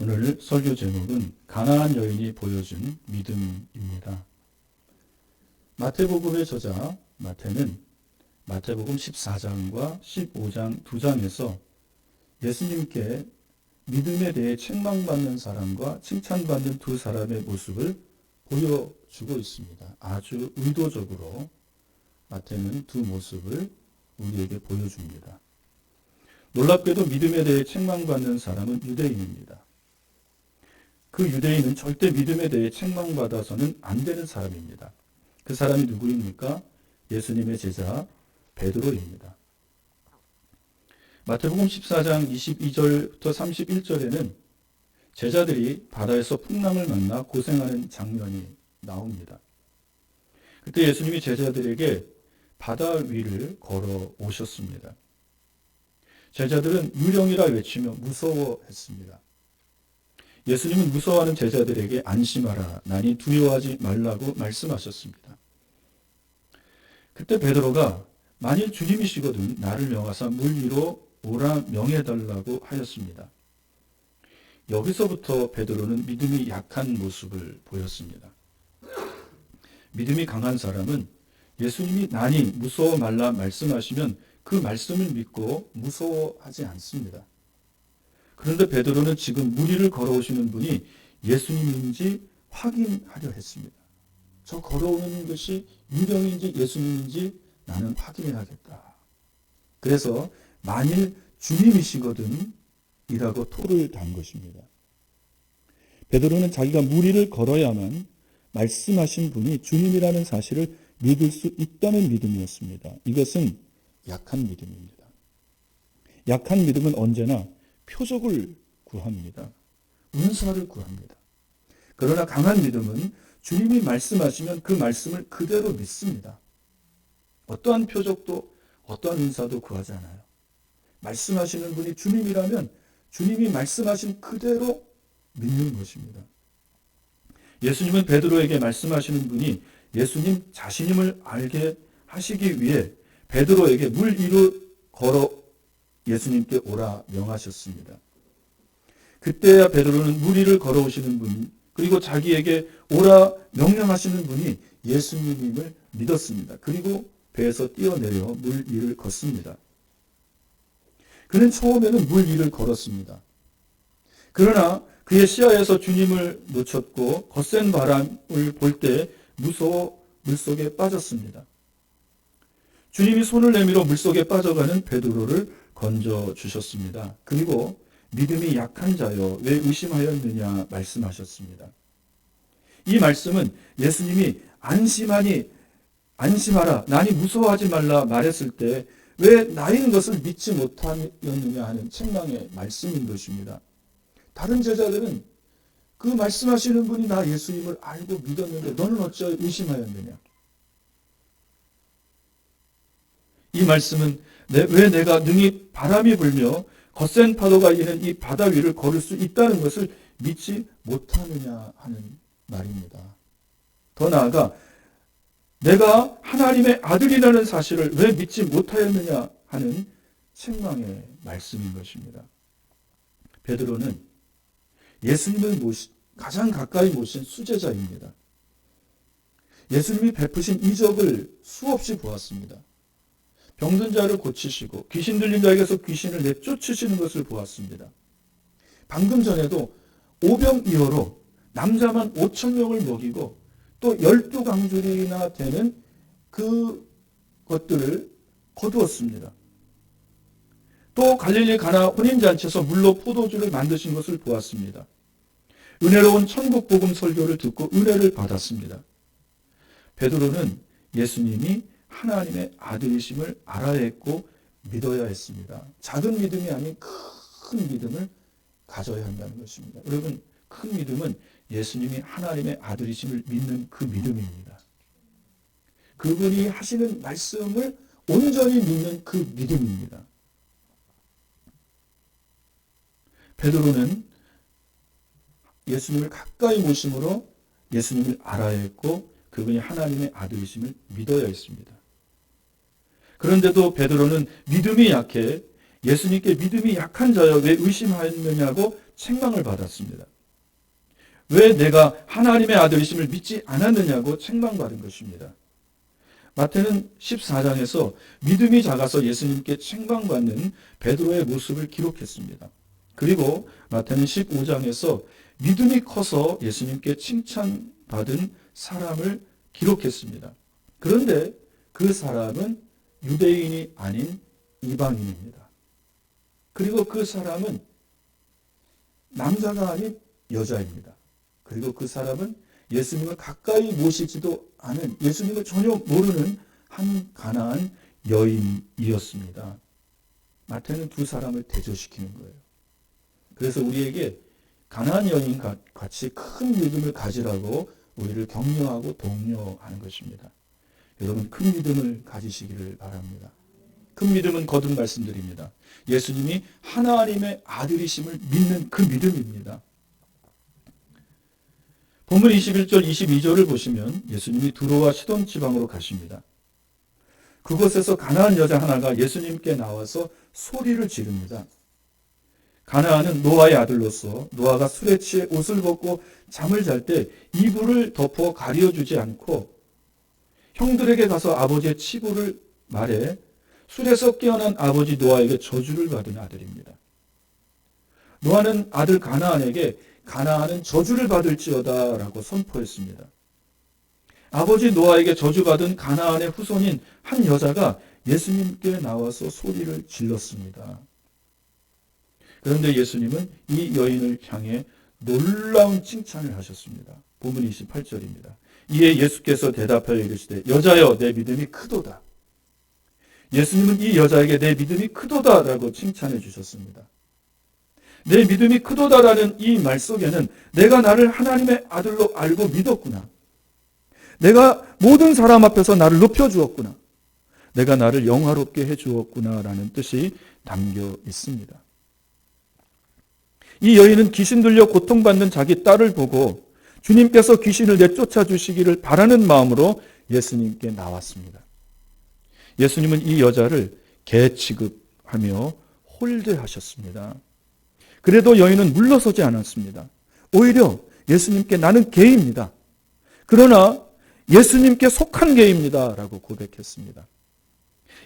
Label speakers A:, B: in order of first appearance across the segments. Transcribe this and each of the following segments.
A: 오늘 설교 제목은 가나안 여인이 보여준 믿음입니다. 마태복음의 저자 마태는 마태복음 14장과 15장 두 장에서 예수님께 믿음에 대해 책망받는 사람과 칭찬받는 두 사람의 모습을 보여주고 있습니다. 아주 의도적으로 마태는 두 모습을 우리에게 보여줍니다. 놀랍게도 믿음에 대해 책망받는 사람은 유대인입니다. 그 유대인은 절대 믿음에 대해 책망받아서는 안 되는 사람입니다. 그 사람이 누구입니까? 예수님의 제자 베드로입니다. 마태복음 14장 22절부터 31절에는 제자들이 바다에서 풍랑을 만나 고생하는 장면이 나옵니다. 그때 예수님이 제자들에게 바다 위를 걸어 오셨습니다. 제자들은 유령이라 외치며 무서워했습니다. 예수님은 무서워하는 제자들에게 안심하라, 나니 두려워하지 말라고 말씀하셨습니다. 그때 베드로가 만일 주님이시거든 나를 명하사 물 위로 오라 명해달라고 하였습니다. 여기서부터 베드로는 믿음이 약한 모습을 보였습니다. 믿음이 강한 사람은 예수님이 나니 무서워 말라 말씀하시면 그 말씀을 믿고 무서워하지 않습니다. 그런데 베드로는 지금 물 위를 걸어오시는 분이 예수님인지 확인하려 했습니다. 저 걸어오는 것이 유령인지 예수님인지 나는 확인해야겠다. 그래서 만일 주님이시거든 이라고 토를 단 것입니다. 베드로는 자기가 물 위를 걸어야만 말씀하신 분이 주님이라는 사실을 믿을 수 있다는 믿음이었습니다. 이것은 약한 믿음입니다. 약한 믿음은 언제나 표적을 구합니다. 은사를 구합니다. 그러나 강한 믿음은 주님이 말씀하시면 그 말씀을 그대로 믿습니다. 어떠한 표적도 어떠한 은사도 구하지 않아요. 말씀하시는 분이 주님이라면 주님이 말씀하신 그대로 믿는 것입니다. 예수님은 베드로에게 말씀하시는 분이 예수님 자신임을 알게 하시기 위해 베드로에게 물 위로 걸어 예수님께 오라 명하셨습니다. 그때야 베드로는 물 위를 걸어오시는 분 그리고 자기에게 오라 명령하시는 분이 예수님임을 믿었습니다. 그리고 배에서 뛰어내려 물 위를 걷습니다. 그는 처음에는 물 위를 걸었습니다. 그러나 그의 시야에서 주님을 놓쳤고 거센 바람을 볼 때 무서워 물속에 빠졌습니다. 주님이 손을 내밀어 물속에 빠져가는 베드로를 건져주셨습니다. 그리고 믿음이 약한 자여 왜 의심하였느냐 말씀하셨습니다. 이 말씀은 예수님이 안심하라 나니 무서워하지 말라 말했을 때 왜 나인 것을 믿지 못하였느냐 하는 책망의 말씀인 것입니다. 다른 제자들은 그 말씀하시는 분이 나 예수님을 알고 믿었는데 너는 어찌 의심하였느냐. 이 말씀은 왜 내가 능히 바람이 불며 거센 파도가 이는 이 바다 위를 걸을 수 있다는 것을 믿지 못하느냐 하는 말입니다. 더 나아가 내가 하나님의 아들이라는 사실을 왜 믿지 못하였느냐 하는 책망의 말씀인 것입니다. 베드로는 예수님을 가장 가까이 모신 수제자입니다. 예수님이 베푸신 이적을 수없이 보았습니다. 병든 자를 고치시고 귀신 들린 자에게서 귀신을 내쫓으시는 것을 보았습니다. 방금 전에도 오병이어로 남자만 5,000명을 먹이고 또 12강줄이나 되는 그것들을 거두었습니다. 또 갈릴리 가나 혼인잔치에서 물로 포도주를 만드신 것을 보았습니다. 은혜로운 천국 복음 설교를 듣고 은혜를 받았습니다. 베드로는 예수님이 하나님의 아들이심을 알아야 했고 믿어야 했습니다. 작은 믿음이 아닌 큰 믿음을 가져야 한다는 것입니다. 여러분, 큰 믿음은 예수님이 하나님의 아들이심을 믿는 그 믿음입니다. 그분이 하시는 말씀을 온전히 믿는 그 믿음입니다. 베드로는 예수님을 가까이 모심으로 예수님을 알아야 했고 그분이 하나님의 아들이심을 믿어야 했습니다. 그런데도 베드로는 믿음이 약해 예수님께 믿음이 약한 자여 왜 의심하였느냐고 책망을 받았습니다. 왜 내가 하나님의 아들이심을 믿지 않았느냐고 책망받은 것입니다. 마태는 14장에서 믿음이 작아서 예수님께 책망받는 베드로의 모습을 기록했습니다. 그리고 마태는 15장에서 믿음이 커서 예수님께 칭찬받은 사람을 기록했습니다. 그런데 그 사람은 유대인이 아닌 이방인입니다. 그리고 그 사람은 남자가 아닌 여자입니다. 그리고 그 사람은 예수님을 가까이 모시지도 않은, 예수님을 전혀 모르는 한 가나안 여인이었습니다. 마태는 두 사람을 대조시키는 거예요. 그래서 우리에게 가나안 여인 같이 큰 믿음을 가지라고 우리를 격려하고 독려하는 것입니다. 여러분, 큰 믿음을 가지시기를 바랍니다. 큰 믿음은 거듭 말씀드립니다. 예수님이 하나님의 아들이심을 믿는 그 믿음입니다. 본문 21절, 22절을 보시면 예수님이 두로와 시돈 지방으로 가십니다. 그곳에서 가나안 여자 하나가 예수님께 나와서 소리를 지릅니다. 가나안은 노아의 아들로서 노아가 술에 취해 옷을 벗고 잠을 잘 때 이불을 덮어 가려주지 않고 형들에게 가서 아버지의 치부를 말해 술에서 깨어난 아버지 노아에게 저주를 받은 아들입니다. 노아는 아들 가나안에게 가나안은 저주를 받을지어다 라고 선포했습니다. 아버지 노아에게 저주받은 가나안의 후손인 한 여자가 예수님께 나와서 소리를 질렀습니다. 그런데 예수님은 이 여인을 향해 놀라운 칭찬을 하셨습니다. 본문 28절입니다. 이에 예수께서 대답하여 이르시되 여자여 내 믿음이 크도다. 예수님은 이 여자에게 내 믿음이 크도다라고 칭찬해 주셨습니다. 내 믿음이 크도다라는 이 말 속에는 내가 나를 하나님의 아들로 알고 믿었구나. 내가 모든 사람 앞에서 나를 높여주었구나. 내가 나를 영화롭게 해주었구나라는 뜻이 담겨 있습니다. 이 여인은 귀신 들려 고통받는 자기 딸을 보고 주님께서 귀신을 내쫓아 주시기를 바라는 마음으로 예수님께 나왔습니다. 예수님은 이 여자를 개 취급하며 홀대하셨습니다. 그래도 여인은 물러서지 않았습니다. 오히려 예수님께 나는 개입니다. 그러나 예수님께 속한 개입니다. 라고 고백했습니다.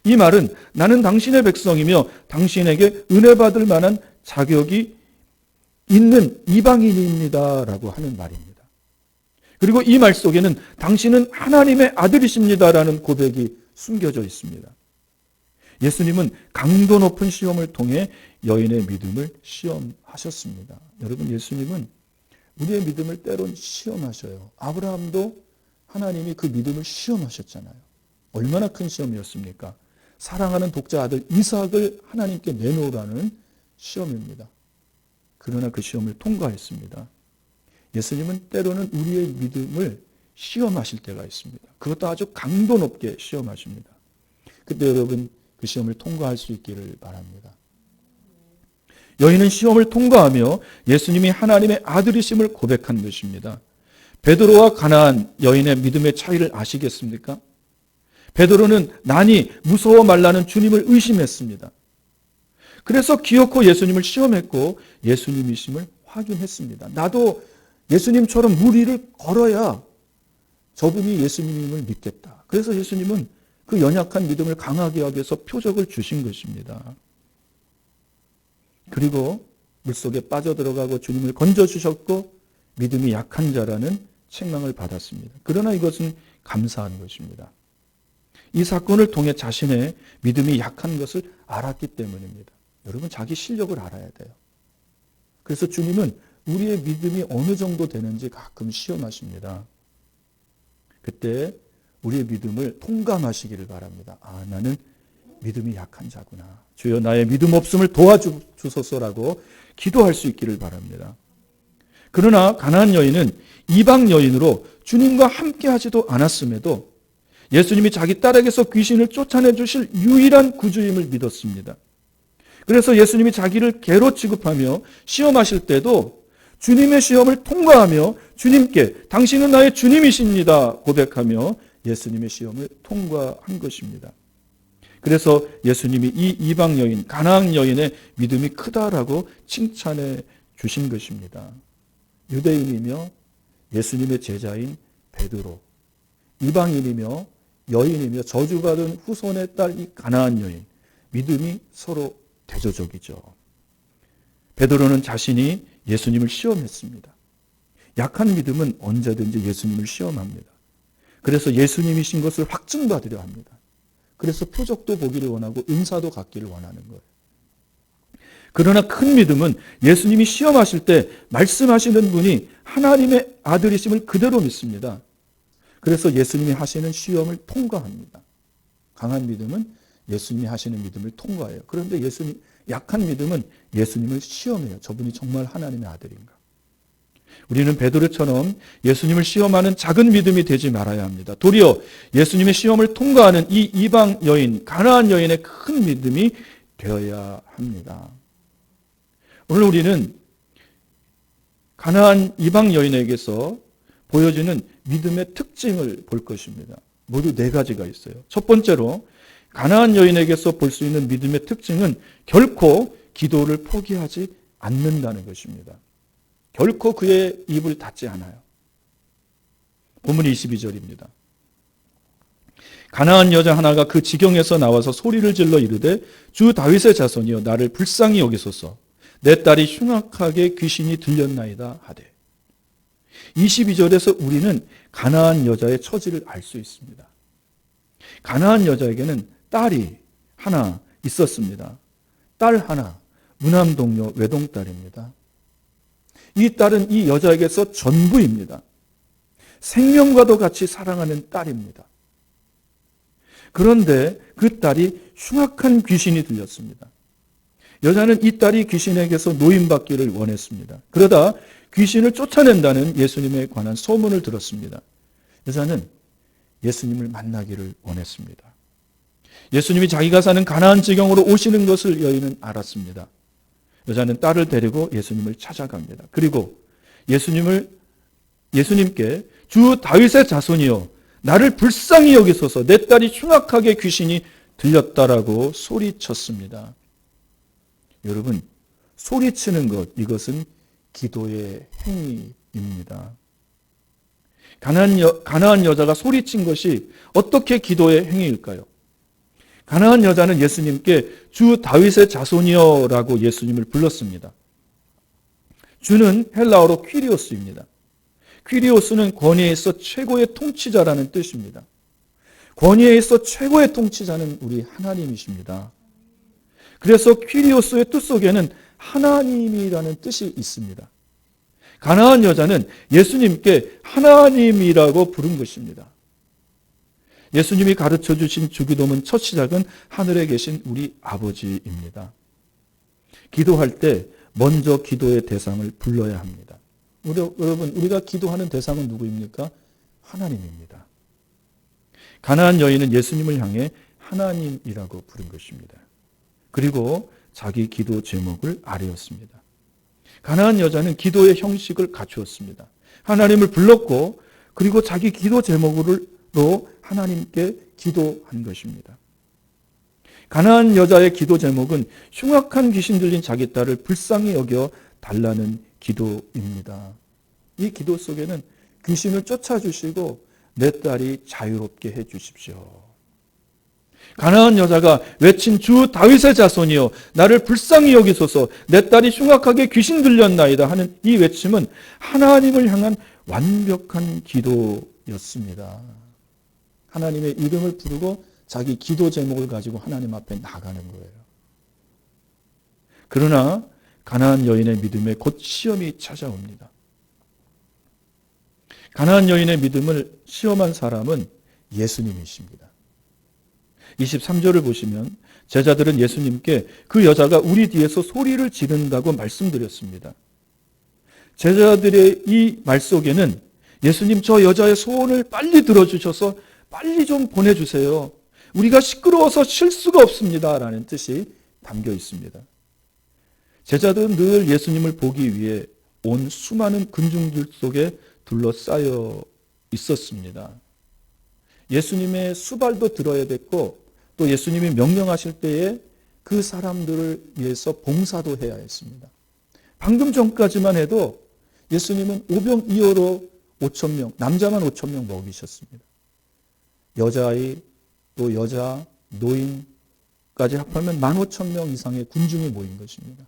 A: 이 말은 나는 당신의 백성이며 당신에게 은혜 받을 만한 자격이 있는 이방인입니다. 라고 하는 말입니다. 그리고 이 말 속에는 당신은 하나님의 아들이십니다. 라는 고백이 숨겨져 있습니다. 예수님은 강도 높은 시험을 통해 여인의 믿음을 시험하셨습니다. 여러분, 예수님은 우리의 믿음을 때론 시험하셔요. 아브라함도 하나님이 그 믿음을 시험하셨잖아요. 얼마나 큰 시험이었습니까? 사랑하는 독자 아들 이삭을 하나님께 내놓으라는 시험입니다. 그러나 그 시험을 통과했습니다. 예수님은 때로는 우리의 믿음을 시험하실 때가 있습니다. 그것도 아주 강도 높게 시험하십니다. 그때 여러분 그 시험을 통과할 수 있기를 바랍니다. 여인은 시험을 통과하며 예수님이 하나님의 아들이심을 고백한 것입니다. 베드로와 가나안 여인의 믿음의 차이를 아시겠습니까? 베드로는 난이 무서워 말라는 주님을 의심했습니다. 그래서 기어코 예수님을 시험했고 예수님이심을 확인했습니다. 나도 예수님처럼 물 위를 걸어야 저분이 예수님임을 믿겠다. 그래서 예수님은 그 연약한 믿음을 강하게 하기 위해서 표적을 주신 것입니다. 그리고 물속에 빠져들어가고 주님을 건져주셨고 믿음이 약한 자라는 책망을 받았습니다. 그러나 이것은 감사한 것입니다. 이 사건을 통해 자신의 믿음이 약한 것을 알았기 때문입니다. 여러분, 자기 실력을 알아야 돼요. 그래서 주님은 우리의 믿음이 어느 정도 되는지 가끔 시험하십니다. 그때 우리의 믿음을 통감하시기를 바랍니다. 아, 나는 믿음이 약한 자구나. 주여 나의 믿음 없음을 도와주소서라고 기도할 수 있기를 바랍니다. 그러나 가나안 여인은 이방 여인으로 주님과 함께 하지도 않았음에도 예수님이 자기 딸에게서 귀신을 쫓아내 주실 유일한 구주임을 믿었습니다. 그래서 예수님이 자기를 개로 취급하며 시험하실 때도 주님의 시험을 통과하며 주님께 당신은 나의 주님이십니다 고백하며 예수님의 시험을 통과한 것입니다. 그래서 예수님이 이 이방 여인, 가나안 여인의 믿음이 크다라고 칭찬해 주신 것입니다. 유대인이며 예수님의 제자인 베드로, 이방인이며 여인이며 저주받은 후손의 딸 이 가나안 여인, 믿음이 서로 대조적이죠. 베드로는 자신이 예수님을 시험했습니다. 약한 믿음은 언제든지 예수님을 시험합니다. 그래서 예수님이신 것을 확증받으려 합니다. 그래서 표적도 보기를 원하고 은사도 갖기를 원하는 거예요. 그러나 큰 믿음은 예수님이 시험하실 때 말씀하시는 분이 하나님의 아들이심을 그대로 믿습니다. 그래서 예수님이 하시는 시험을 통과합니다. 강한 믿음은 예수님이 하시는 믿음을 통과해요. 그런데 약한 믿음은 예수님을 시험해요. 저분이 정말 하나님의 아들인가? 우리는 베드로처럼 예수님을 시험하는 작은 믿음이 되지 말아야 합니다. 도리어 예수님의 시험을 통과하는 이 이방 여인, 가나안 여인의 큰 믿음이 되어야 합니다. 오늘 우리는 가나안 이방 여인에게서 보여지는 믿음의 특징을 볼 것입니다. 모두 4가지가 있어요. 첫 번째로 가나안 여인에게서 볼 수 있는 믿음의 특징은 결코 기도를 포기하지 않는다는 것입니다. 결코 그의 입을 닫지 않아요. 본문 22절입니다. 가나안 여자 하나가 그 지경에서 나와서 소리를 질러 이르되 주 다윗의 자손이여 나를 불쌍히 여기소서 내 딸이 흉악하게 귀신이 들렸나이다 하되. 22절에서 우리는 가나안 여자의 처지를 알 수 있습니다. 가나안 여자에게는 딸이 하나 있었습니다. 딸 하나, 무남동료 외동딸입니다. 이 딸은 이 여자에게서 전부입니다. 생명과도 같이 사랑하는 딸입니다. 그런데 그 딸이 흉악한 귀신이 들렸습니다. 여자는 이 딸이 귀신에게서 노임받기를 원했습니다. 그러다 귀신을 쫓아낸다는 예수님에 관한 소문을 들었습니다. 여자는 예수님을 만나기를 원했습니다. 예수님이 자기가 사는 가나안 지경으로 오시는 것을 여인은 알았습니다. 여자는 딸을 데리고 예수님을 찾아갑니다. 그리고 예수님께 주 다윗의 자손이여 나를 불쌍히 여기소서 내 딸이 흉악하게 귀신이 들렸다라고 소리쳤습니다. 여러분, 소리치는 것, 이것은 기도의 행위입니다. 가나안 여자가 소리친 것이 어떻게 기도의 행위일까요? 가나안 여자는 예수님께 주 다윗의 자손이여라고 예수님을 불렀습니다. 주는 헬라어로 퀴리오스입니다. 퀴리오스는 권위에 있어 최고의 통치자라는 뜻입니다. 권위에 있어 최고의 통치자는 우리 하나님이십니다. 그래서 퀴리오스의 뜻 속에는 하나님이라는 뜻이 있습니다. 가나안 여자는 예수님께 하나님이라고 부른 것입니다. 예수님이 가르쳐 주신 주기도문 첫 시작은 하늘에 계신 우리 아버지입니다. 기도할 때 먼저 기도의 대상을 불러야 합니다. 여러분, 우리가 기도하는 대상은 누구입니까? 하나님입니다. 가나안 여인은 예수님을 향해 하나님이라고 부른 것입니다. 그리고 자기 기도 제목을 아뢰었습니다. 가나안 여자는 기도의 형식을 갖추었습니다. 하나님을 불렀고 그리고 자기 기도 제목으로 하나님께 기도한 것입니다. 가나안 여자의 기도 제목은 흉악한 귀신 들린 자기 딸을 불쌍히 여겨 달라는 기도입니다. 이 기도 속에는 귀신을 쫓아주시고 내 딸이 자유롭게 해주십시오. 가나안 여자가 외친 주 다윗의 자손이여 나를 불쌍히 여기소서 내 딸이 흉악하게 귀신 들렸나이다 하는 이 외침은 하나님을 향한 완벽한 기도였습니다. 하나님의 이름을 부르고 자기 기도 제목을 가지고 하나님 앞에 나가는 거예요. 그러나 가나안 여인의 믿음에 곧 시험이 찾아옵니다. 가나안 여인의 믿음을 시험한 사람은 예수님이십니다. 23절을 보시면 제자들은 예수님께 그 여자가 우리 뒤에서 소리를 지른다고 말씀드렸습니다. 제자들의 이 말 속에는 예수님 저 여자의 소원을 빨리 들어주셔서 빨리 좀 보내주세요. 우리가 시끄러워서 쉴 수가 없습니다. 라는 뜻이 담겨 있습니다. 제자들은 늘 예수님을 보기 위해 온 수많은 군중들 속에 둘러싸여 있었습니다. 예수님의 수발도 들어야 됐고 또 예수님이 명령하실 때에 그 사람들을 위해서 봉사도 해야 했습니다. 방금 전까지만 해도 예수님은 오병이어로 5,000명, 남자만 5,000명 먹이셨습니다. 여자아이, 또 여자, 노인까지 합하면 15,000명 이상의 군중이 모인 것입니다.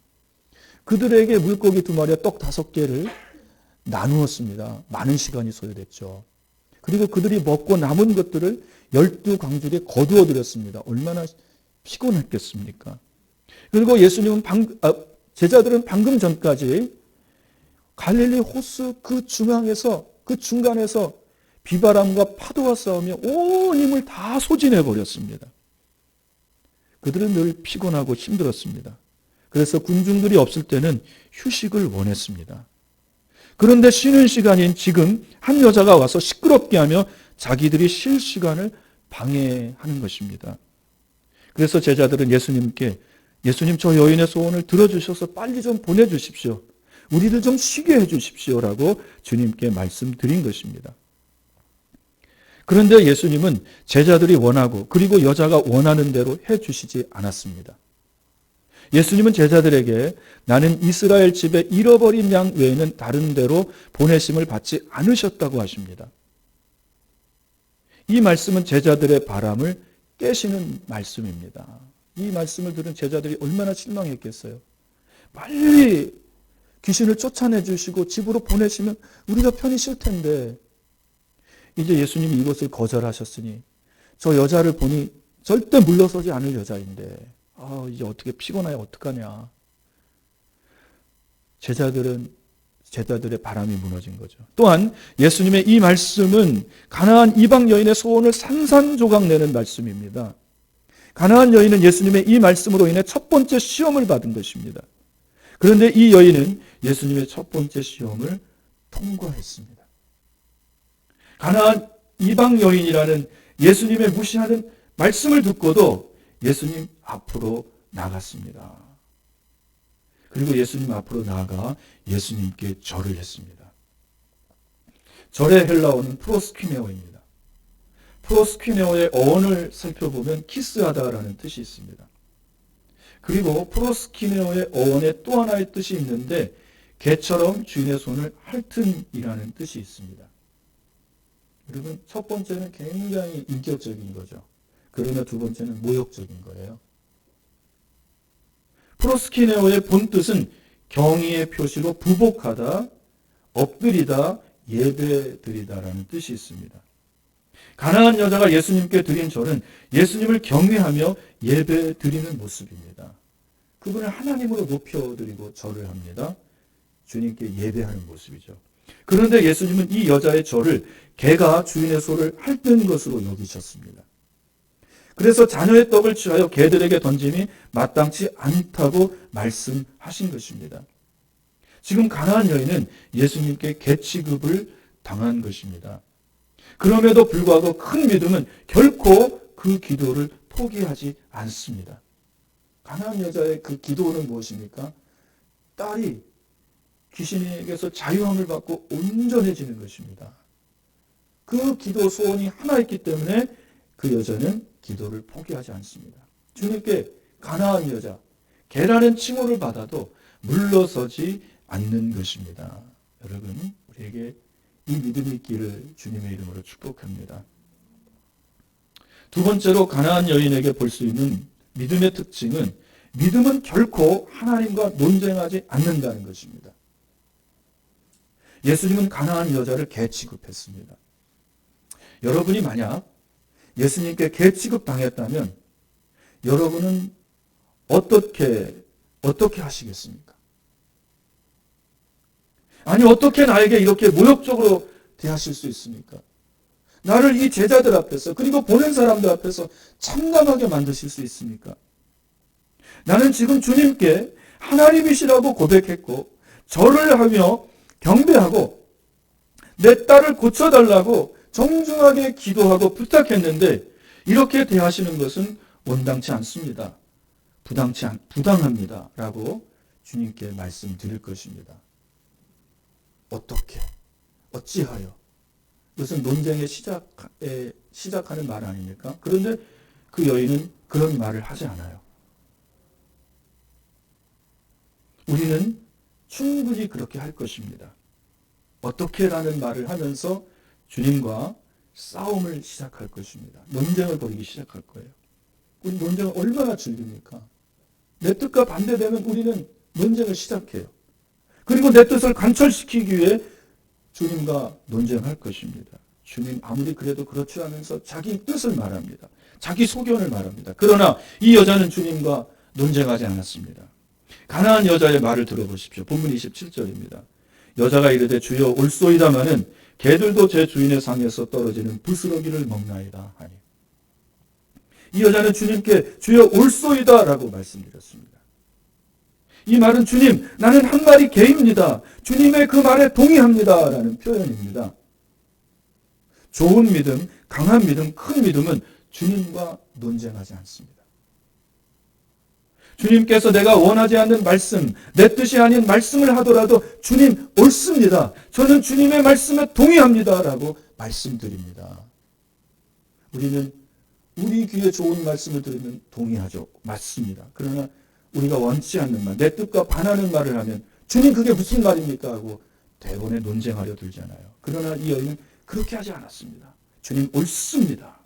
A: 그들에게 물고기 2마리와 떡 5개를 나누었습니다. 많은 시간이 소요됐죠. 그리고 그들이 먹고 남은 것들을 12광줄에 거두어 드렸습니다. 얼마나 피곤했겠습니까? 그리고 예수님은 제자들은 방금 전까지 갈릴리 호수 그 중간에서 비바람과 파도와 싸우며 온 힘을 다 소진해 버렸습니다. 그들은 늘 피곤하고 힘들었습니다. 그래서 군중들이 없을 때는 휴식을 원했습니다. 그런데 쉬는 시간인 지금 한 여자가 와서 시끄럽게 하며 자기들이 쉴 시간을 방해하는 것입니다. 그래서 제자들은 예수님께 예수님 저 여인의 소원을 들어주셔서 빨리 좀 보내주십시오. 우리를 좀 쉬게 해주십시오라고 주님께 말씀드린 것입니다. 그런데 예수님은 제자들이 원하고 그리고 여자가 원하는 대로 해주시지 않았습니다. 예수님은 제자들에게 나는 이스라엘 집에 잃어버린 양 외에는 다른 데로 보내심을 받지 않으셨다고 하십니다. 이 말씀은 제자들의 바람을 깨시는 말씀입니다. 이 말씀을 들은 제자들이 얼마나 실망했겠어요. 빨리 귀신을 쫓아내 주시고 집으로 보내시면 우리가 편히 쉴 텐데 이제 예수님이 이것을 거절하셨으니 저 여자를 보니 절대 물러서지 않을 여자인데 이제 어떻게 피곤하냐 어떡하냐. 제자들의 바람이 무너진 거죠. 또한 예수님의 이 말씀은 가나안 이방 여인의 소원을 산산조각 내는 말씀입니다. 가나안 여인은 예수님의 이 말씀으로 인해 첫 번째 시험을 받은 것입니다. 그런데 이 여인은 예수님의 첫 번째 시험을 통과했습니다. 가나안 이방 여인이라는 예수님의 무시하는 말씀을 듣고도 예수님 앞으로 나갔습니다. 그리고 예수님 앞으로 나아가 예수님께 절을 했습니다. 절의 헬라어는 프로스퀴네오입니다. 프로스퀴네오의 어원을 살펴보면 키스하다라는 뜻이 있습니다. 그리고 프로스퀴네오의 어원에 또 하나의 뜻이 있는데 개처럼 주인의 손을 핥은이라는 뜻이 있습니다. 여러분, 첫 번째는 굉장히 인격적인 거죠. 그러나 두 번째는 모욕적인 거예요. 프로스키네오의 본뜻은 경의의 표시로 부복하다, 엎드리다, 예배드리다라는 뜻이 있습니다. 가난한 여자가 예수님께 드린 절은 예수님을 경외하며 예배드리는 모습입니다. 그분을 하나님으로 높여드리고 절을 합니다. 주님께 예배하는 모습이죠. 그런데 예수님은 이 여자의 절을 개가 주인의 소를 핥는 것으로 여기셨습니다. 그래서 자녀의 떡을 취하여 개들에게 던짐이 마땅치 않다고 말씀하신 것입니다. 지금 가나안 여인은 예수님께 개 취급을 당한 것입니다. 그럼에도 불구하고 큰 믿음은 결코 그 기도를 포기하지 않습니다. 가나안 여자의 그 기도는 무엇입니까? 딸이 귀신에게서 자유함을 받고 온전해지는 것입니다. 그 기도 소원이 하나 있기 때문에 그 여자는 기도를 포기하지 않습니다. 주님께 가나안 여자, 개라는 칭호를 받아도 물러서지 않는 것입니다. 여러분, 우리에게 이 믿음이 있기를 주님의 이름으로 축복합니다. 두 번째로 가나안 여인에게 볼 수 있는 믿음의 특징은 믿음은 결코 하나님과 논쟁하지 않는다는 것입니다. 예수님은 가나안 여자를 개 취급했습니다. 여러분이 만약 예수님께 개 취급당했다면 여러분은 어떻게 하시겠습니까? 아니, 어떻게 나에게 이렇게 모욕적으로 대하실 수 있습니까? 나를 이 제자들 앞에서 그리고 보는 사람들 앞에서 참담하게 만드실 수 있습니까? 나는 지금 주님께 하나님이시라고 고백했고 절을 하며 경배하고 내 딸을 고쳐달라고 정중하게 기도하고 부탁했는데 이렇게 대하시는 것은 온당치 않습니다. 부당합니다. 라고 주님께 말씀드릴 것입니다. 어떻게? 어찌하여? 이것은 논쟁의 시작하는 말 아닙니까? 그런데 그 여인은 그런 말을 하지 않아요. 우리는 충분히 그렇게 할 것입니다. 어떻게라는 말을 하면서 주님과 싸움을 시작할 것입니다. 논쟁을 벌이기 시작할 거예요. 우리 논쟁을 얼마나 즐깁니까? 내 뜻과 반대되면 우리는 논쟁을 시작해요. 그리고 내 뜻을 관철시키기 위해 주님과 논쟁할 것입니다. 주님 아무리 그래도 그렇지 하면서 자기 뜻을 말합니다. 자기 소견을 말합니다. 그러나 이 여자는 주님과 논쟁하지 않았습니다. 가나안 여자의 말을 들어보십시오. 본문 27절입니다. 여자가 이르되 주여 올소이다마는 개들도 제 주인의 상에서 떨어지는 부스러기를 먹나이다 하니. 이 여자는 주님께 주여 올소이다 라고 말씀드렸습니다. 이 말은 주님 나는 한 마리 개입니다. 주님의 그 말에 동의합니다 라는 표현입니다. 좋은 믿음, 강한 믿음, 큰 믿음은 주님과 논쟁하지 않습니다. 주님께서 내가 원하지 않는 말씀, 내 뜻이 아닌 말씀을 하더라도 주님 옳습니다. 저는 주님의 말씀에 동의합니다 라고 말씀드립니다. 우리는 우리 귀에 좋은 말씀을 들으면 동의하죠. 맞습니다. 그러나 우리가 원치 않는 말, 내 뜻과 반하는 말을 하면 주님 그게 무슨 말입니까? 하고 대본에 논쟁하려 들잖아요. 그러나 이 여인은 그렇게 하지 않았습니다. 주님 옳습니다.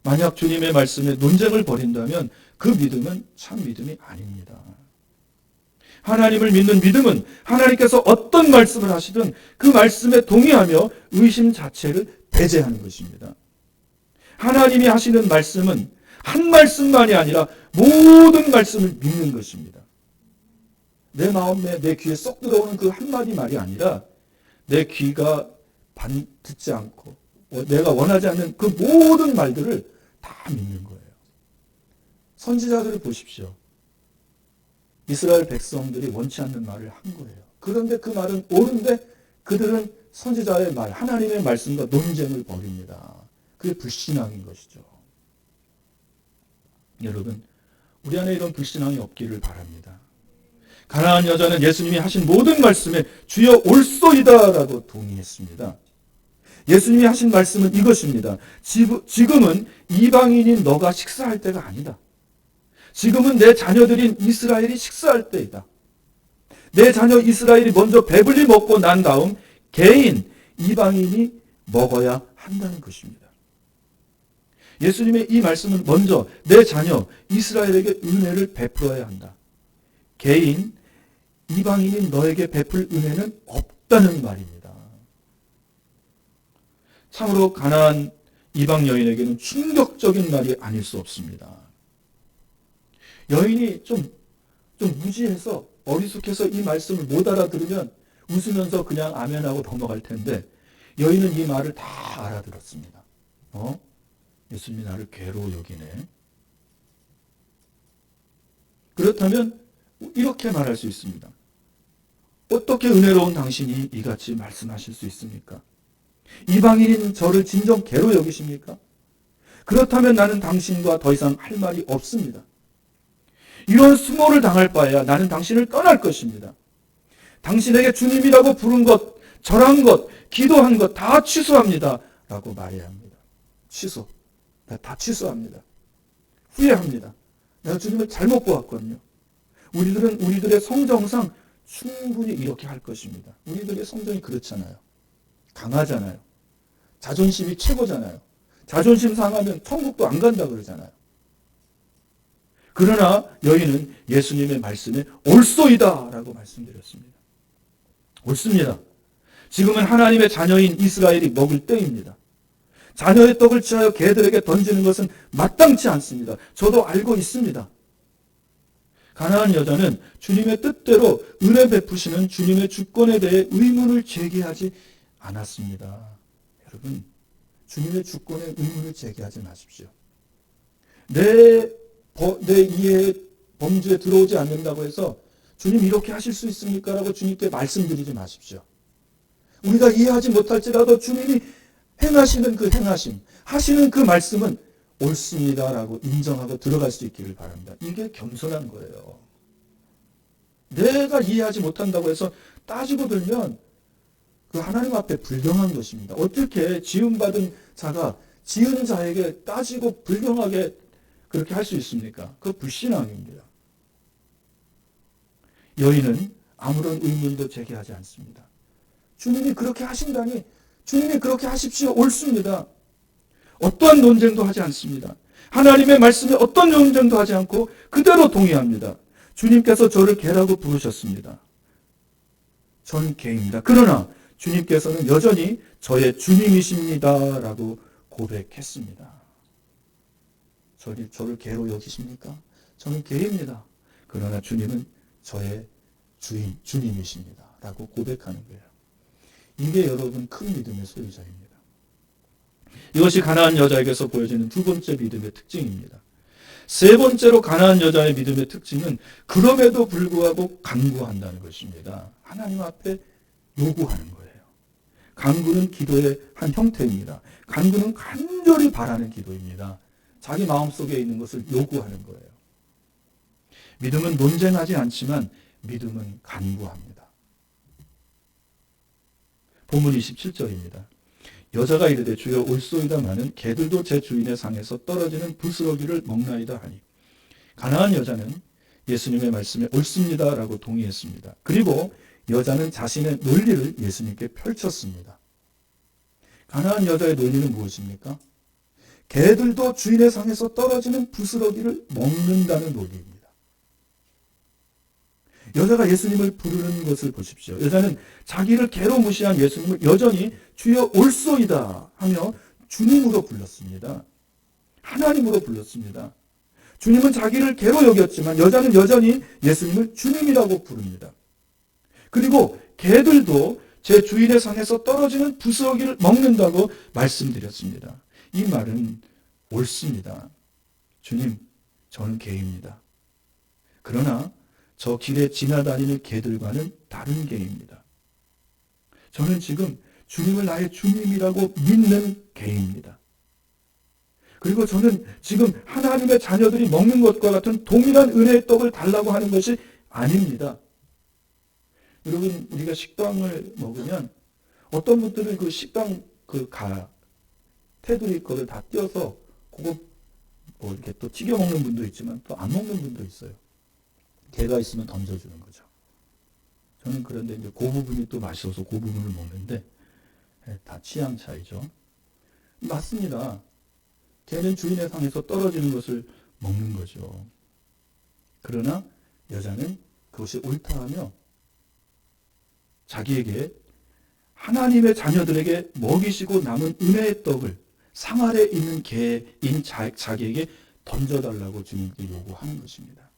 A: 만약 주님의 말씀에 논쟁을 벌인다면 그 믿음은 참 믿음이 아닙니다. 하나님을 믿는 믿음은 하나님께서 어떤 말씀을 하시든 그 말씀에 동의하며 의심 자체를 배제하는 것입니다. 하나님이 하시는 말씀은 한 말씀만이 아니라 모든 말씀을 믿는 것입니다. 내 마음에 내 귀에 쏙 들어오는 그 한마디 말이 아니라 내 귀가 듣지 않고 내가 원하지 않는 그 모든 말들을 다 믿는 거예요. 선지자들을 보십시오. 이스라엘 백성들이 원치 않는 말을 한 거예요. 그런데 그 말은 옳은데 그들은 선지자의 말, 하나님의 말씀과 논쟁을 벌입니다. 그게 불신앙인 것이죠. 여러분, 우리 안에 이런 불신앙이 없기를 바랍니다. 가나안 여자는 예수님이 하신 모든 말씀에 주여 옳소이다 라고 동의했습니다. 예수님이 하신 말씀은 이것입니다. 지금은 이방인인 너가 식사할 때가 아니다. 지금은 내 자녀들인 이스라엘이 식사할 때이다. 내 자녀 이스라엘이 먼저 배불리 먹고 난 다음 개인 이방인이 먹어야 한다는 것입니다. 예수님의 이 말씀은 먼저 내 자녀 이스라엘에게 은혜를 베풀어야 한다. 개인 이방인인 너에게 베풀 은혜는 없다는 말입니다. 참으로 가나안 이방 여인에게는 충격적인 말이 아닐 수 없습니다. 여인이 좀 무지해서 어리숙해서 이 말씀을 못 알아들으면 웃으면서 그냥 아멘하고 넘어갈 텐데 여인은 이 말을 다 알아들었습니다. 예수님이 나를 괴로 여기네. 그렇다면 이렇게 말할 수 있습니다. 어떻게 은혜로운 당신이 이같이 말씀하실 수 있습니까? 이방인인 저를 진정 괴로 여기십니까? 그렇다면 나는 당신과 더 이상 할 말이 없습니다. 이런 수모를 당할 바에야 나는 당신을 떠날 것입니다. 당신에게 주님이라고 부른 것, 절한 것, 기도한 것 다 취소합니다. 라고 말해야 합니다. 취소. 다 취소합니다. 후회합니다. 내가 주님을 잘못 보았거든요. 우리들은 우리들의 성정상 충분히 이렇게 할 것입니다. 우리들의 성정이 그렇잖아요. 강하잖아요. 자존심이 최고잖아요. 자존심 상하면 천국도 안 간다 그러잖아요. 그러나 여인은 예수님의 말씀에 옳소이다 라고 말씀드렸습니다. 옳습니다. 지금은 하나님의 자녀인 이스라엘이 먹을 때입니다. 자녀의 떡을 취하여 개들에게 던지는 것은 마땅치 않습니다. 저도 알고 있습니다. 가나안 여자는 주님의 뜻대로 은혜 베푸시는 주님의 주권에 대해 의문을 제기하지 않았습니다. 여러분, 주님의 주권에 의문을 제기하지 마십시오. 내 이해의 범주에 들어오지 않는다고 해서 주님 이렇게 하실 수 있습니까? 라고 주님께 말씀드리지 마십시오. 우리가 이해하지 못할지라도 주님이 행하시는 그 행하심, 하시는 그 말씀은 옳습니다라고 인정하고 들어갈 수 있기를 바랍니다. 이게 겸손한 거예요. 내가 이해하지 못한다고 해서 따지고 들면 그 하나님 앞에 불경한 것입니다. 어떻게 지음받은 자가 지은 자에게 따지고 불경하게 그렇게 할 수 있습니까? 그거 불신앙입니다. 여인은 아무런 의문도 제기하지 않습니다. 주님이 그렇게 하신다니, 주님이 그렇게 하십시오. 옳습니다. 어떠한 논쟁도 하지 않습니다. 하나님의 말씀에 어떤 논쟁도 하지 않고 그대로 동의합니다. 주님께서 저를 개라고 부르셨습니다. 저는 개입니다. 그러나 주님께서는 여전히 저의 주님이십니다. 라고 고백했습니다. 저를 개로 여기십니까? 저는 개입니다. 그러나 주님은 저의 주님이십니다. 라고 고백하는 거예요. 이게 여러분 큰 믿음의 소유자입니다. 이것이 가나안 여자에게서 보여지는 두 번째 믿음의 특징입니다. 세 번째로 가나안 여자의 믿음의 특징은 그럼에도 불구하고 간구한다는 것입니다. 하나님 앞에 요구하는 거예요. 간구는 기도의 한 형태입니다. 간구는 간절히 바라는 기도입니다. 자기 마음속에 있는 것을 요구하는 거예요. 믿음은 논쟁하지 않지만 믿음은 간구합니다. 본문 27절입니다. 여자가 이르되 주여 올소이다마는 개들도 제 주인의 상에서 떨어지는 부스러기를 먹나이다 하니 가나안 여자는 예수님의 말씀에 옳습니다 라고 동의했습니다. 그리고 여자는 자신의 논리를 예수님께 펼쳤습니다. 가나안 여자의 논리는 무엇입니까? 개들도 주인의 상에서 떨어지는 부스러기를 먹는다는 논리입니다. 여자가 예수님을 부르는 것을 보십시오. 여자는 자기를 개로 무시한 예수님을 여전히 주여 올소이다 하며 주님으로 불렀습니다. 하나님으로 불렀습니다. 주님은 자기를 개로 여겼지만 여자는 여전히 예수님을 주님이라고 부릅니다. 그리고 개들도 제 주인의 상에서 떨어지는 부스러기를 먹는다고 말씀드렸습니다. 이 말은 옳습니다. 주님, 저는 개입니다. 그러나 저 길에 지나다니는 개들과는 다른 개입니다. 저는 지금 주님을 나의 주님이라고 믿는 개입니다. 그리고 저는 지금 하나님의 자녀들이 먹는 것과 같은 동일한 은혜의 떡을 달라고 하는 것이 아닙니다. 여러분, 우리가 식당을 먹으면 어떤 분들은 그 식당 테두리 거를 다 띄어서 그거 뭐 이렇게 또 튀겨 먹는 분도 있지만 또 안 먹는 분도 있어요. 개가 있으면 던져주는 거죠. 저는 그런데 이제 그 부분이 또 맛있어서 그 부분을 먹는데 다 취향 차이죠. 맞습니다. 개는 주인의 상에서 떨어지는 것을 먹는 거죠. 그러나 여자는 그것이 옳다 하며 자기에게 하나님의 자녀들에게 먹이시고 남은 은혜의 떡을 상 아래 있는 개인 자기에게 던져달라고 주님께 요구하는 것입니다.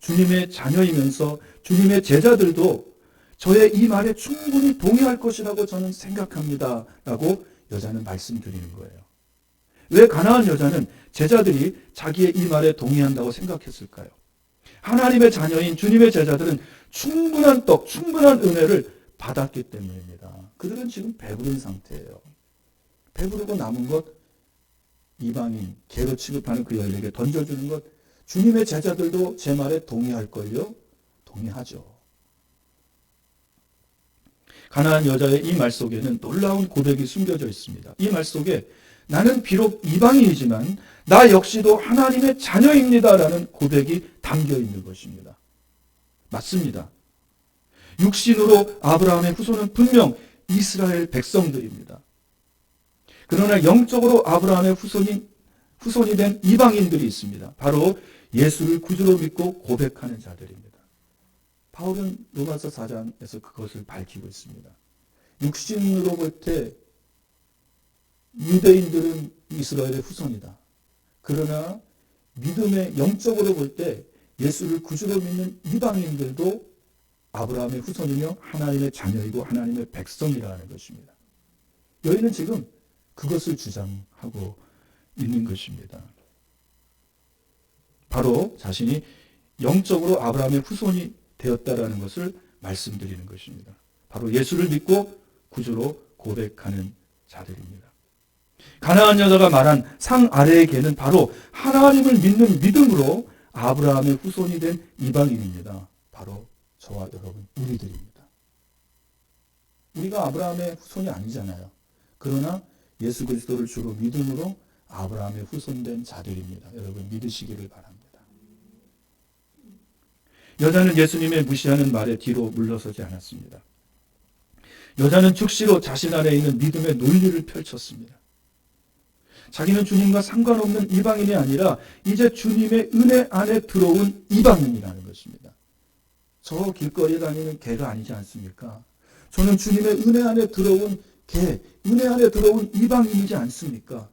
A: 주님의 자녀이면서 주님의 제자들도 저의 이 말에 충분히 동의할 것이라고 저는 생각합니다. 라고 여자는 말씀드리는 거예요. 왜 가나안 여자는 제자들이 자기의 이 말에 동의한다고 생각했을까요? 하나님의 자녀인 주님의 제자들은 충분한 떡, 충분한 은혜를 받았기 때문입니다. 그들은 지금 배부른 상태예요. 배부르고 남은 것, 이방인, 개로 취급하는 그 여인에게 던져주는 것, 주님의 제자들도 제 말에 동의할걸요? 동의하죠. 가나안 여자의 이 말 속에는 놀라운 고백이 숨겨져 있습니다. 이 말 속에 나는 비록 이방인이지만 나 역시도 하나님의 자녀입니다라는 고백이 담겨 있는 것입니다. 맞습니다. 육신으로 아브라함의 후손은 분명 이스라엘 백성들입니다. 그러나 영적으로 아브라함의 후손이 된 이방인들이 있습니다. 바로 예수를 구주로 믿고 고백하는 자들입니다. 바울은 로마서 4장에서 그것을 밝히고 있습니다. 육신으로 볼 때 유대인들은 이스라엘의 후손이다. 그러나 믿음의 영적으로 볼 때 예수를 구주로 믿는 이방인들도 아브라함의 후손이며 하나님의 자녀이고 하나님의 백성이라는 것입니다. 여인은 지금 그것을 주장하고 있는 것입니다. 바로 자신이 영적으로 아브라함의 후손이 되었다라는 것을 말씀드리는 것입니다. 바로 예수를 믿고 구주로 고백하는 자들입니다. 가나안 여자가 말한 상 아래의 개는 바로 하나님을 믿는 믿음으로 아브라함의 후손이 된 이방인입니다. 바로 저와 여러분, 우리들입니다. 우리가 아브라함의 후손이 아니잖아요. 그러나 예수 그리스도를 주로 믿음으로 아브라함의 후손된 자들입니다. 여러분 믿으시기를 바랍니다. 여자는 예수님의 무시하는 말에 뒤로 물러서지 않았습니다. 여자는 즉시로 자신 안에 있는 믿음의 논리를 펼쳤습니다. 자기는 주님과 상관없는 이방인이 아니라 이제 주님의 은혜 안에 들어온 이방인이라는 것입니다. 저 길거리에 다니는 개가 아니지 않습니까? 저는 주님의 은혜 안에 들어온 개, 은혜 안에 들어온 이방인이지 않습니까?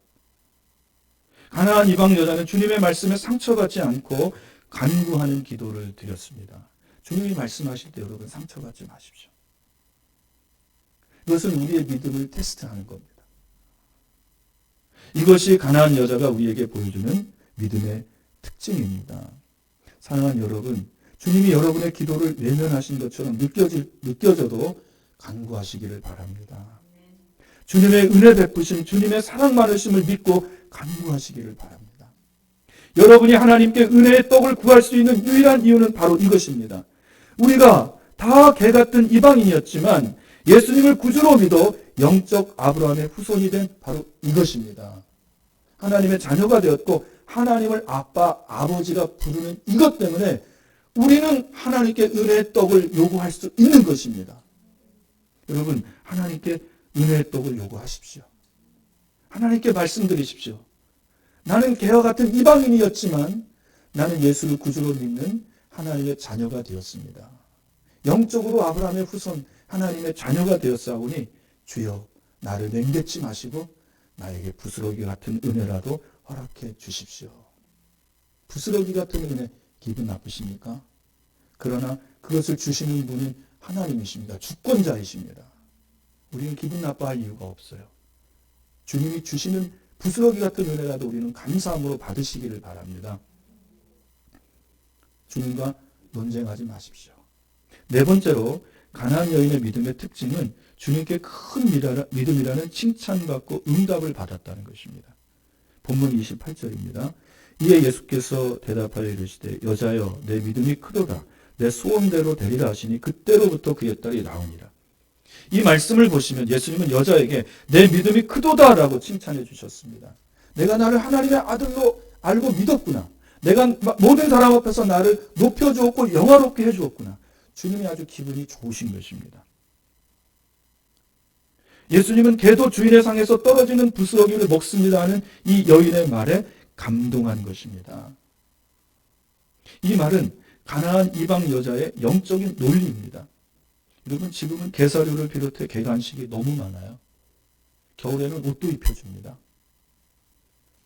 A: 가나안 이방 여자는 주님의 말씀에 상처받지 않고 간구하는 기도를 드렸습니다. 주님이 말씀하실 때 여러분 상처받지 마십시오. 이것은 우리의 믿음을 테스트하는 겁니다. 이것이 가나안 여자가 우리에게 보여주는 믿음의 특징입니다. 사랑하는 여러분, 주님이 여러분의 기도를 외면하신 것처럼 느껴져도 간구하시기를 바랍니다. 주님의 은혜 베푸심, 주님의 사랑 많으심을 믿고 간구하시기를 바랍니다. 여러분이 하나님께 은혜의 떡을 구할 수 있는 유일한 이유는 바로 이것입니다. 우리가 다 개같은 이방인이었지만 예수님을 구주로 믿어 영적 아브라함의 후손이 된 바로 이것입니다. 하나님의 자녀가 되었고 하나님을 아빠, 아버지가 부르는 이것 때문에 우리는 하나님께 은혜의 떡을 요구할 수 있는 것입니다. 여러분, 하나님께 은혜의 떡을 요구하십시오. 하나님께 말씀드리십시오. 나는 개와 같은 이방인이었지만 나는 예수를 구주로 믿는 하나님의 자녀가 되었습니다. 영적으로 아브라함의 후손, 하나님의 자녀가 되었사오니 주여 나를 냉대치 마시고 나에게 부스러기 같은 은혜라도 허락해 주십시오. 부스러기 같은 은혜 기분 나쁘십니까? 그러나 그것을 주시는 분은 하나님이십니다. 주권자이십니다. 우리는 기분 나빠할 이유가 없어요. 주님이 주시는 부스러기 같은 은혜라도 우리는 감사함으로 받으시기를 바랍니다. 주님과 논쟁하지 마십시오. 네 번째로 가나안 여인의 믿음의 특징은 주님께 큰 믿음이라는 칭찬받고 응답을 받았다는 것입니다. 본문 28절입니다. 이에 예수께서 대답하여 이르시되 여자여 내 믿음이 크도다. 내 소원대로 되리라 하시니 그때로부터 그의 딸이 나오니라. 이 말씀을 보시면 예수님은 여자에게 내 믿음이 크도다라고 칭찬해 주셨습니다. 내가 나를 하나님의 아들로 알고 믿었구나. 내가 모든 사람 앞에서 나를 높여주었고 영화롭게 해주었구나. 주님이 아주 기분이 좋으신 것입니다. 예수님은 개도 주인의 상에서 떨어지는 부스러기를 먹습니다 하는 이 여인의 말에 감동한 것입니다. 이 말은 가나안 이방 여자의 영적인 논리입니다. 여러분, 지금은 개사료를 비롯해 개간식이 너무 많아요. 겨울에는 옷도 입혀줍니다.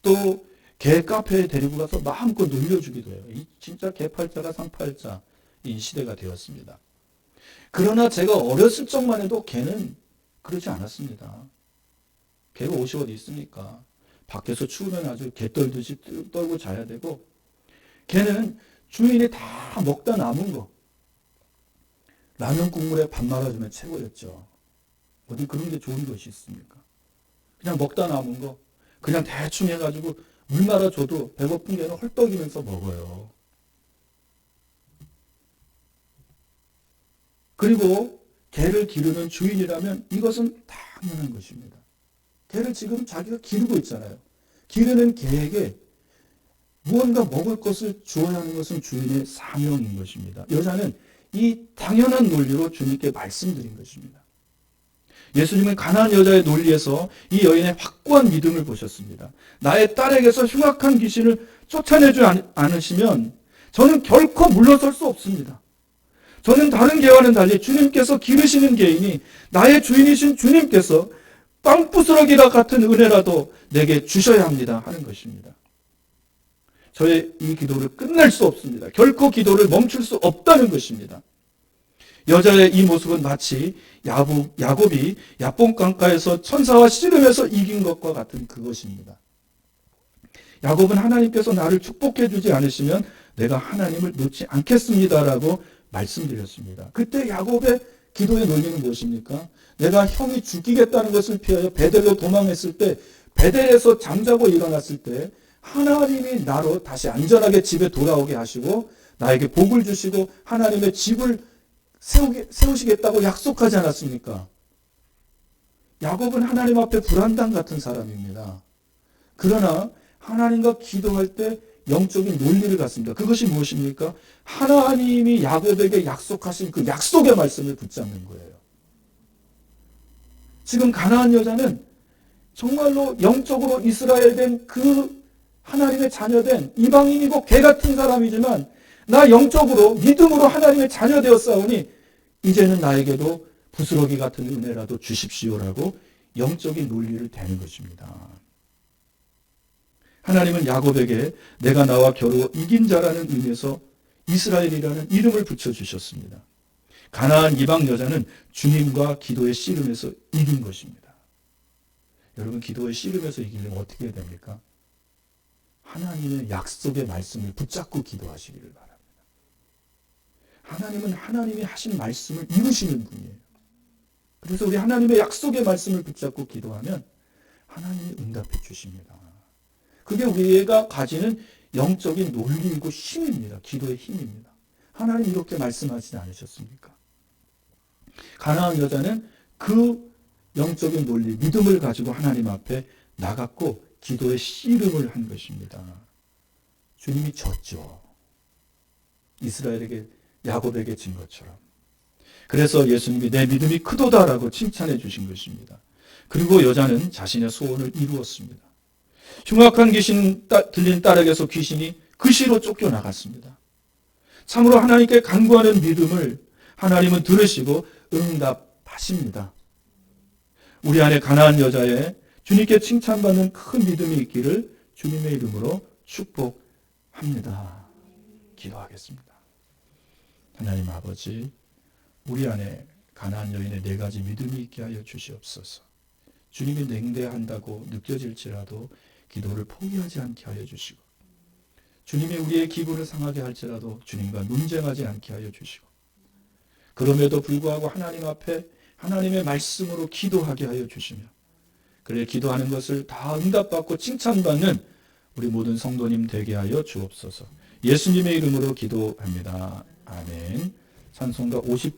A: 또 개 카페에 데리고 가서 마음껏 놀려주기도 해요. 이 진짜 개팔자가 상팔자인 시대가 되었습니다. 그러나 제가 어렸을 적만 해도 개는 그러지 않았습니다. 개가 옷이 어디 있습니까? 밖에서 추우면 아주 개 떨듯이 떨고 자야 되고, 개는 주인이 다 먹다 남은 거 라면 국물에 밥 말아주면 최고였죠. 어디 그런 게 좋은 것이 있습니까? 그냥 먹다 남은 거 그냥 대충 해가지고 물 말아줘도 배고픈 개는 헐떡이면서 먹어요. 그리고 개를 기르는 주인이라면 이것은 당연한 것입니다. 개를 지금 자기가 기르고 있잖아요. 기르는 개에게 무언가 먹을 것을 주어야 하는 것은 주인의 사명인 것입니다. 여자는 이 당연한 논리로 주님께 말씀드린 것입니다. 예수님은 가나안 여자의 논리에서 이 여인의 확고한 믿음을 보셨습니다. 나의 딸에게서 흉악한 귀신을 쫓아내지 않으시면 저는 결코 물러설 수 없습니다. 저는 다른 개와는 달리 주님께서 기르시는 개이니 나의 주인이신 주님께서 빵부스러기와 같은 은혜라도 내게 주셔야 합니다 하는 것입니다. 저의 이 기도를 끝낼 수 없습니다. 결코 기도를 멈출 수 없다는 것입니다. 여자의 이 모습은 마치 야곱이 야뽕강가에서 천사와 씨름해서 이긴 것과 같은 그것입니다. 야곱은 하나님께서 나를 축복해 주지 않으시면 내가 하나님을 놓지 않겠습니다라고 말씀드렸습니다. 그때 야곱의 기도의 논리는 무엇입니까? 내가 형이 죽이겠다는 것을 피하여 베델로 도망했을 때, 베델에서 잠자고 일어났을 때 하나님이 나로 다시 안전하게 집에 돌아오게 하시고 나에게 복을 주시고 하나님의 집을 세우시겠다고 약속하지 않았습니까? 야곱은 하나님 앞에 불안당 같은 사람입니다. 그러나 하나님과 기도할 때 영적인 논리를 갖습니다. 그것이 무엇입니까? 하나님이 야곱에게 약속하신 그 약속의 말씀을 붙잡는 거예요. 지금 가나안 여자는 정말로 영적으로 이스라엘 된 그 하나님의 자녀된 이방인이고 개 같은 사람이지만 나 영적으로 믿음으로 하나님의 자녀 되었사오니 이제는 나에게도 부스러기 같은 은혜라도 주십시오라고 영적인 논리를 대는 것입니다. 하나님은 야곱에게 내가 나와 겨루 이긴 자라는 의미에서 이스라엘이라는 이름을 붙여주셨습니다. 가나안 이방 여자는 주님과 기도의 씨름에서 이긴 것입니다. 여러분, 기도의 씨름에서 이기려면 어떻게 해야 됩니까? 하나님의 약속의 말씀을 붙잡고 기도하시기를 바랍니다. 하나님은 하나님이 하신 말씀을 이루시는 분이에요. 그래서 우리 하나님의 약속의 말씀을 붙잡고 기도하면 하나님이 응답해 주십니다. 그게 우리가 가지는 영적인 논리이고 힘입니다. 기도의 힘입니다. 하나님 이렇게 말씀하시지 않으셨습니까? 가나안 여자는 그 영적인 논리, 믿음을 가지고 하나님 앞에 나갔고 기도의 씨름을 한 것입니다. 주님이 졌죠. 이스라엘에게, 야곱에게 진 것처럼. 그래서 예수님이 내 믿음이 크도다라고 칭찬해 주신 것입니다. 그리고 여자는 자신의 소원을 이루었습니다. 흉악한 귀신 들린 딸에게서 귀신이 그 시로 쫓겨나갔습니다. 참으로 하나님께 간구하는 믿음을 하나님은 들으시고 응답하십니다. 우리 안에 가나안 여자의 주님께 칭찬받는 큰 믿음이 있기를 주님의 이름으로 축복합니다. 기도하겠습니다. 하나님 아버지, 우리 안에 가나안 여인의 4가지 믿음이 있게 하여 주시옵소서. 주님이 냉대한다고 느껴질지라도 기도를 포기하지 않게 하여 주시고, 주님이 우리의 기분을 상하게 할지라도 주님과 논쟁하지 않게 하여 주시고, 그럼에도 불구하고 하나님 앞에 하나님의 말씀으로 기도하게 하여 주시며, 그래 기도하는 것을 다 응답받고 칭찬받는 우리 모든 성도님 되게 하여 주옵소서. 예수님의 이름으로 기도합니다. 아멘. 찬송가 50